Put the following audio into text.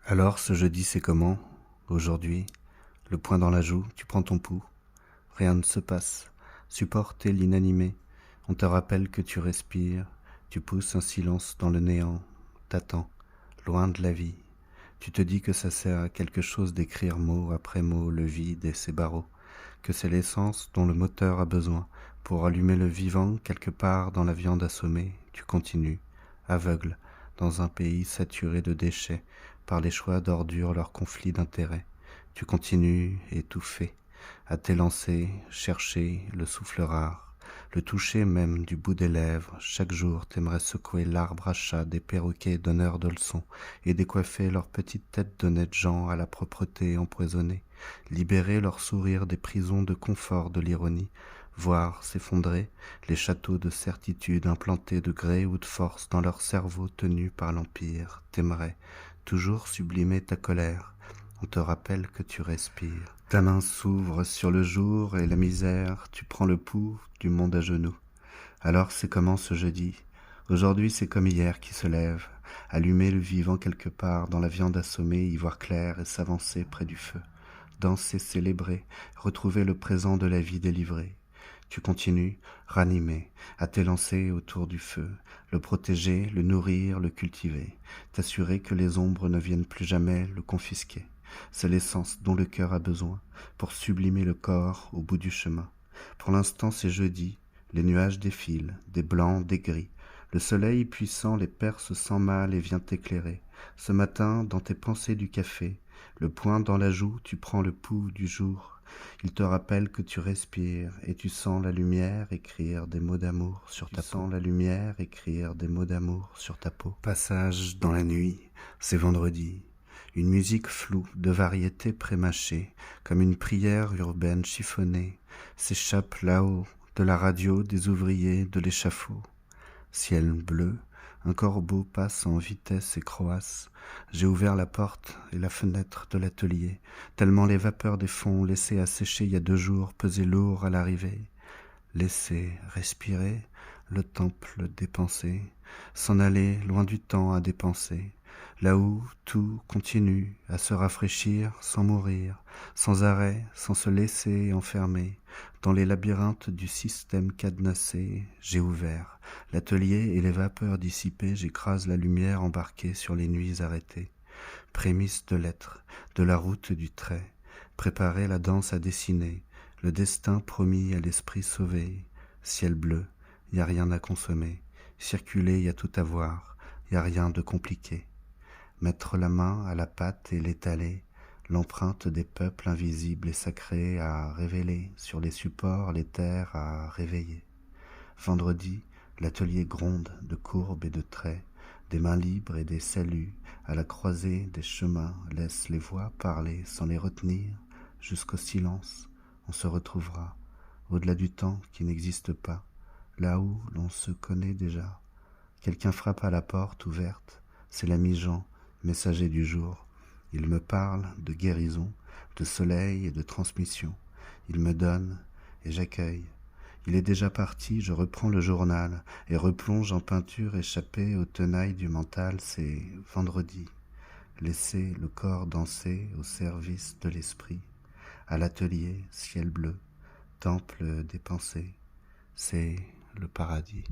Alors, ce jeudi, c'est comment? Aujourd'hui, le poing dans la joue, tu prends ton pouls. Rien ne se passe. Supporter l'inanimé. On te rappelle que tu respires. Tu pousses un silence dans le néant. T'attends, loin de la vie. Tu te dis que ça sert à quelque chose d'écrire mot après mot le vide et ses barreaux, que c'est l'essence dont le moteur a besoin pour allumer le vivant quelque part dans la viande assommée. Tu continues, aveugle, dans un pays saturé de déchets, par les choix d'ordures leurs conflits d'intérêts. Tu continues, étouffé, à t'élancer, chercher le souffle rare, le toucher même du bout des lèvres. Chaque jour t'aimerais secouer l'arbre à chat des perroquets donneurs de leçons et décoiffer leurs petites têtes d'honnêtes gens à la propreté empoisonnée, libérer leurs sourires des prisons de confort de l'ironie, voir s'effondrer les châteaux de certitude implantés de gré ou de force dans leur cerveau tenu par l'empire. T'aimerais toujours sublimer ta colère. On te rappelle que tu respires. Ta main s'ouvre sur le jour et la misère, tu prends le pouls du monde à genoux. Alors c'est comment ce jeudi? Aujourd'hui c'est comme hier qui se lève, allumer le vivant quelque part dans la viande assommée, y voir clair et s'avancer près du feu. Danser, célébrer, retrouver le présent de la vie délivrée. Tu continues, ranimé, à t'élancer autour du feu, le protéger, le nourrir, le cultiver, t'assurer que les ombres ne viennent plus jamais le confisquer. C'est l'essence dont le cœur a besoin pour sublimer le corps au bout du chemin. Pour l'instant c'est jeudi, les nuages défilent, des blancs, des gris. Le soleil puissant les perce sans mal et vient t'éclairer. Ce matin, dans tes pensées du café, le poing dans la joue, tu prends le pouls du jour. Il te rappelle que tu respires et tu sens la lumière écrire des mots d'amour sur ta peau. Tu sens la lumière écrire des mots d'amour sur ta peau. Passage dans la nuit, c'est vendredi. Une musique floue de variétés prémâchées, comme une prière urbaine chiffonnée, s'échappe là-haut de la radio des ouvriers de l'échafaud. Ciel bleu, un corbeau passe en vitesse et croasse. J'ai ouvert la porte et la fenêtre de l'atelier, tellement les vapeurs des fonds laissées assécher il y a 2 jours pesaient lourd à l'arrivée. Laisser respirer le temple dépensé, s'en aller loin du temps à dépenser, là où tout continue à se rafraîchir sans mourir, sans arrêt, sans se laisser enfermer. Dans les labyrinthes du système cadenassé, j'ai ouvert l'atelier et les vapeurs dissipées, j'écrase la lumière embarquée sur les nuits arrêtées. Prémisse de l'être, de la route du trait, préparer la danse à dessiner, le destin promis à l'esprit sauvé. Ciel bleu, y a rien à consommer, circuler y a tout à voir, y a rien de compliqué. Mettre la main à la pâte et l'étaler, l'empreinte des peuples invisibles et sacrés à révéler, sur les supports les terres à réveiller. Vendredi, l'atelier gronde de courbes et de traits, des mains libres et des saluts, à la croisée des chemins, laisse les voix parler sans les retenir, jusqu'au silence, on se retrouvera, au-delà du temps qui n'existe pas, là où l'on se connaît déjà. Quelqu'un frappe à la porte ouverte, c'est l'ami Jean, messager du jour. Il me parle de guérison, de soleil et de transmission. Il me donne et j'accueille. Il est déjà parti, je reprends le journal et replonge en peinture échappée aux tenailles du mental. C'est vendredi. Laisser le corps danser au service de l'esprit. À l'atelier, ciel bleu, temple des pensées. C'est le paradis.